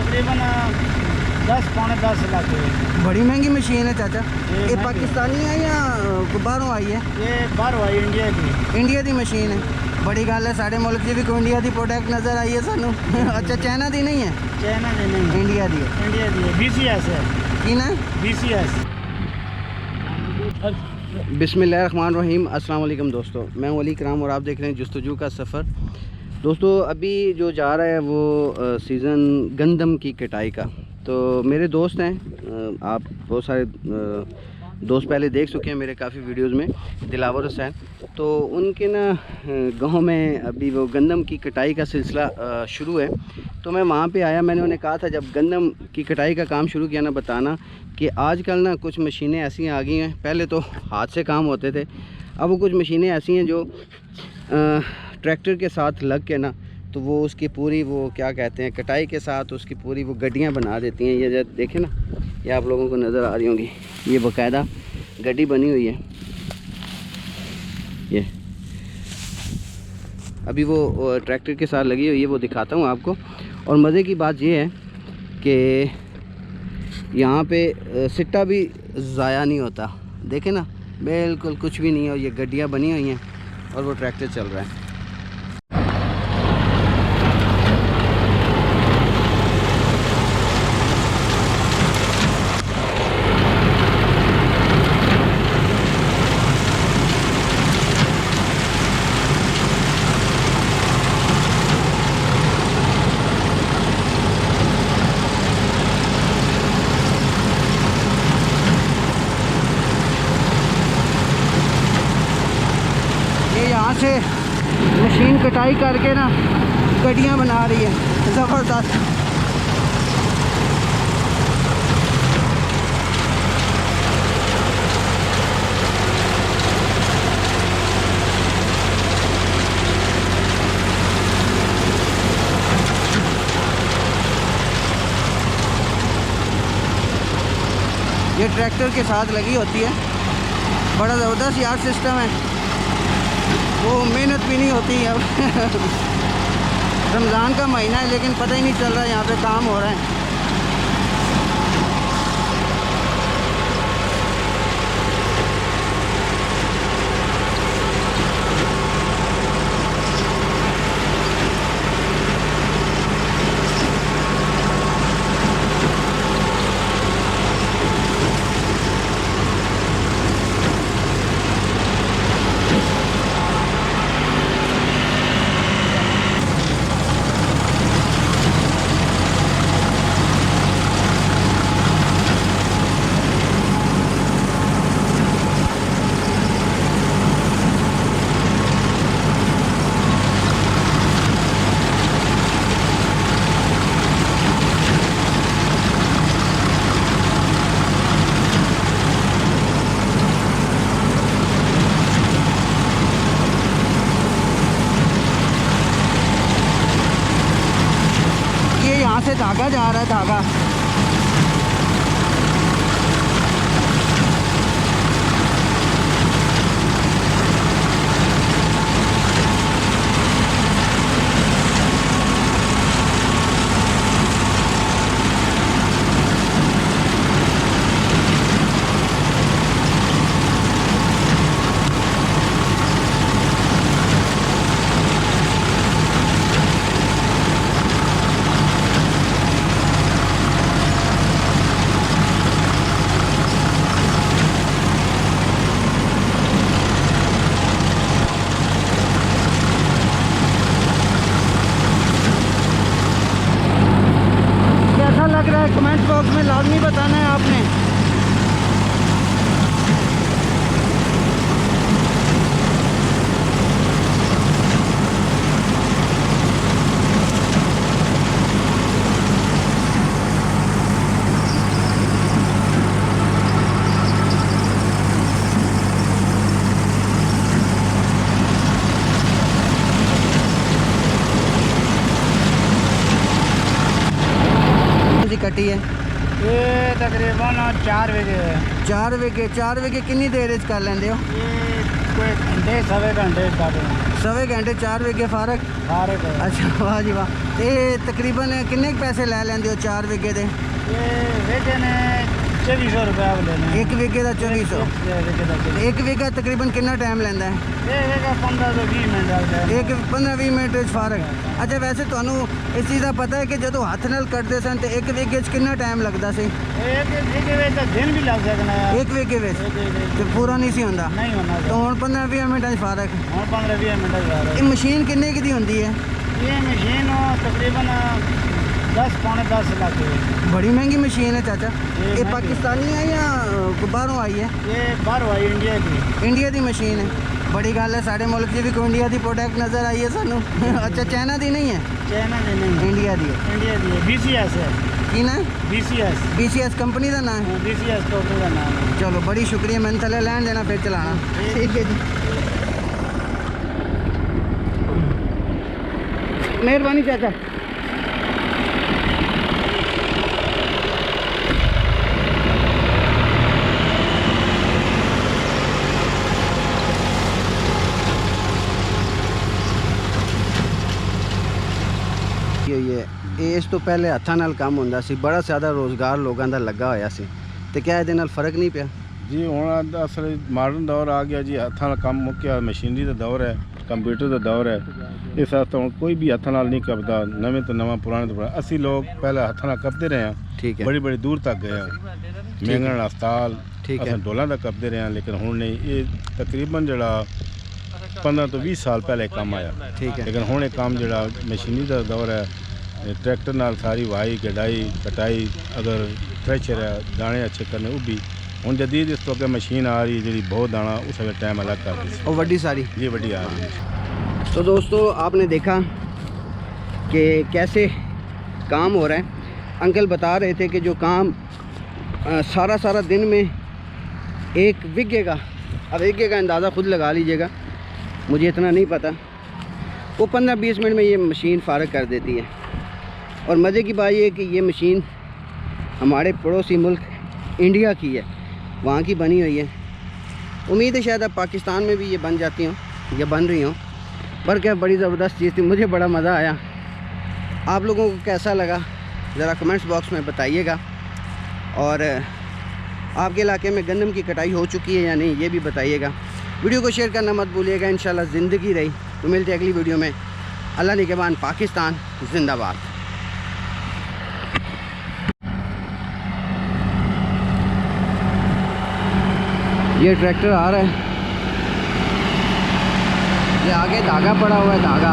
तकरीबन 10 पौने 10 लाख है। बड़ी महंगी मशीन है चाचा। ये पाकिस्तानी है या बाहरों आई है? ये बाहरों आई, इंडिया की। इंडिया की मशीन है। बड़ी गल है, साढ़े मुल्क की भी कोई इंडिया की प्रोडक्ट नज़र आई है सानू। अच्छा, चाइना की नहीं है? चाइना की नहीं, इंडिया की है। इंडिया की है। BCS है। की ना BCS। बिस्मिल्लाहिर्रहमानिर्रहीम। अस्सलाम वालेकुम दोस्तों, मैं हूं अली कराम और आप देख रहे हैं जस्तजू का सफ़र। दोस्तों, अभी जो जा रहा है वो सीज़न गंदम की कटाई का। तो मेरे दोस्त हैं, आप बहुत सारे दोस्त पहले देख चुके हैं मेरे काफ़ी वीडियोस में, दिलावर हुसैन। तो उनके ना गांव में अभी वो गंदम की कटाई का सिलसिला शुरू है। तो मैं वहाँ पे आया, मैंने उन्हें कहा था जब गंदम की कटाई का काम शुरू किया ना, बताना कि आजकल ना कुछ मशीनें ऐसी आ गई हैं। पहले तो हाथ से काम होते थे, अब वो कुछ मशीनें ऐसी हैं जो ट्रैक्टर के साथ लग के ना, तो वो उसकी पूरी वो क्या कहते हैं, कटाई के साथ उसकी पूरी वो गड्डियाँ बना देती हैं। ये देखें ना, ये आप लोगों को नज़र आ रही होंगी, ये बाकायदा गड्डी बनी हुई है। ये अभी वो ट्रैक्टर के साथ लगी हुई है, वो दिखाता हूँ आपको। और मज़े की बात ये है कि यहाँ पे सिट्टा भी ज़ाया नहीं होता। देखें ना, बिल्कुल कुछ भी नहीं है। और ये गड्डियाँ बनी हुई हैं और वो ट्रैक्टर चल रहा है। यहाँ से मशीन कटाई करके ना गड्डियाँ बना रही है, ज़बरदस्त। ये ट्रैक्टर के साथ लगी होती है। बड़ा ज़बरदस्त यार सिस्टम है। वो मेहनत भी नहीं होती अब। रमज़ान का महीना है लेकिन पता ही नहीं चल रहा है यहाँ पे काम हो रहा है। से धागा जा रहा है, धागा। लग रहा है कमेंट बॉक्स में लाजमी बताना है आपने। कटी है ये तकरीबन 4 वीघे है। 4 वीघे कितनी देर कर लेंदे हो? ये कोई घंटे सवे घंटे तक सवे घंटे 4 विगे फारक। सारे को अच्छा वाह जी वाह। ये तकरीबन किन्ने पैसे लै लेंदे हो 4 विगे दे? ये वेचे ने 2400 रुपया लेने। एक विगे का 2400। एक विगा तकरीबन कितना टाइम लेंदा है? ये वेगा 15 ਤੋਂ 20 ਮਿੰਟ ਲੱਗਦਾ। एक 15-20 मिनट फारक। अच्छा वैसे ਤੁਹਾਨੂੰ इस चीज़ का पता है कि जो हथ नाल कटते सन तो एक विगे कितना टाइम लगता सी? एक विगे ਵਿੱਚ ਤਾਂ ਦਿਨ ਵੀ ਲੱਗ ਸਕਣਾ ਹੈ। एक विगे में तो पूरा नहीं सी होंदा? नहीं होना तो हुण 15-20 मिनट फारक। ਹੁਣ 15-20 ਮਿੰਟ ਦਾ ये मशीन किन्ने की दी होंदी है? ये मशीन तकरीबन 10 पौने 10 लाख है। बड़ी महंगी मशीन है चाचा। ये ये महंगी। पाकिस्तानी है या बाहरों आई है? ये बाहर आई इंडिया की। इंडिया की मशीन है। बड़ी गल है साढ़े मुल्क की भी कोई इंडिया की प्रोडक्ट नज़र आई है सानू। अच्छा चाइना की नहीं है? चाइना की नहीं, इंडिया की है। इंडिया की है। BCS है। की ना? BCS BCS कंपनी का नाम है। BCS कंपनी का नाम है। चलो बड़ी शुक्रिया, मैंने थले लैन देना फिर चलाना। ठीक है जी, मेहरबानी चाचा। ਇਹ ਇਸ ਤੋਂ ਪਹਿਲੇ ਹੱਥਾਂ ਨਾਲ ਕੰਮ ਹੁੰਦਾ ਸੀ, ਬੜਾ ਜ਼ਿਆਦਾ ਰੋਜ਼ਗਾਰ ਲੋਕਾਂ ਦਾ ਲੱਗਾ ਹੋਇਆ ਸੀ, ਤੇ ਕਿਆ ਇਹਦੇ ਨਾਲ ਫਰਕ ਨਹੀਂ ਪਿਆ? ਜੀ ਹੁਣ ਅਸਲ ਮਾਡਰਨ ਦੌਰ ਆ ਗਿਆ ਜੀ, ਹੱਥਾਂ ਨਾਲ ਕੰਮ ਮੁੱਕਿਆ, ਮਸ਼ੀਨਰੀ ਦਾ ਦੌਰ ਹੈ, ਕੰਪਿਊਟਰ ਦਾ ਦੌਰ ਹੈ। ਇਸ ਵਾਸਤੇ ਹੁਣ ਕੋਈ ਵੀ ਹੱਥਾਂ ਨਾਲ ਨਹੀਂ ਕਰਦਾ, ਨਵੇਂ ਤੋਂ ਨਵਾਂ ਪੁਰਾਣੇ ਤੋਂ ਪੁਰਾਣਾ। ਅਸੀਂ ਲੋਕ ਪਹਿਲਾਂ ਹੱਥਾਂ ਨਾਲ ਕਰਦੇ ਰਹੇ ਹਾਂ, ਠੀਕ ਹੈ, ਬੜੀ ਬੜੀ ਦੂਰ ਤੱਕ ਗਏ ਹਾਂ, ਮੈਂਗਣ ਹਸਪਤਾਲ ਠੀਕ ਹੈ, ਅਸੀਂ ਡੋਲਾਂ ਦਾ ਕਰਦੇ ਰਹੇ ਹਾਂ, ਲੇਕਿਨ ਹੁਣ ਨਹੀਂ। ਇਹ ਤਕਰੀਬਨ ਜਿਹੜਾ 15 ਤੋਂ 20 ਸਾਲ ਪਹਿਲੇ ਕੰਮ ਆਇਆ, ਠੀਕ ਹੈ, ਲੇਕਿਨ ਹੁਣ ਇਹ ਕੰਮ ਜਿਹੜਾ ਮਸ਼ੀਨਰੀ ਦਾ ਦੌਰ ਹੈ, ट्रैक्टर नाल सारी वाही कढ़ाई कटाई, अगर थ्रेशर है दाने अच्छे करने वो भी हूँ जदीद। इस तो अगर मशीन आ रही है जी बहुत दाना उस वक्त टाइम अलग कर दी और वड्डी सारी ये वड्डी आ रही है। तो दोस्तों आपने देखा कि कैसे काम हो रहा है। अंकल बता रहे थे कि जो काम सारा दिन में एक विगे का, अब विगे का अंदाज़ा खुद लगा लीजिएगा, मुझे इतना नहीं पता, वो 15-20 मिनट में ये मशीन फारग कर देती है। और मज़े की बात ये है कि ये मशीन हमारे पड़ोसी मुल्क इंडिया की है, वहाँ की बनी हुई है। उम्मीद है शायद अब पाकिस्तान में भी ये बन जाती हों या बन रही हों, पर क्या बड़ी ज़बरदस्त चीज़ थी, मुझे बड़ा मज़ा आया। आप लोगों को कैसा लगा ज़रा कमेंट्स बॉक्स में बताइएगा, और आपके इलाके में गंदम की कटाई हो चुकी है या नहीं ये भी बताइएगा। वीडियो को शेयर करना मत भूलिएगा। इंशाल्लाह ज़िंदगी रही तो मिलते अगली वीडियो में। अल्लाह निगहबान, पाकिस्तान जिंदाबाद। ये ट्रैक्टर आ रहा है, ये आगे धागा पड़ा हुआ है, धागा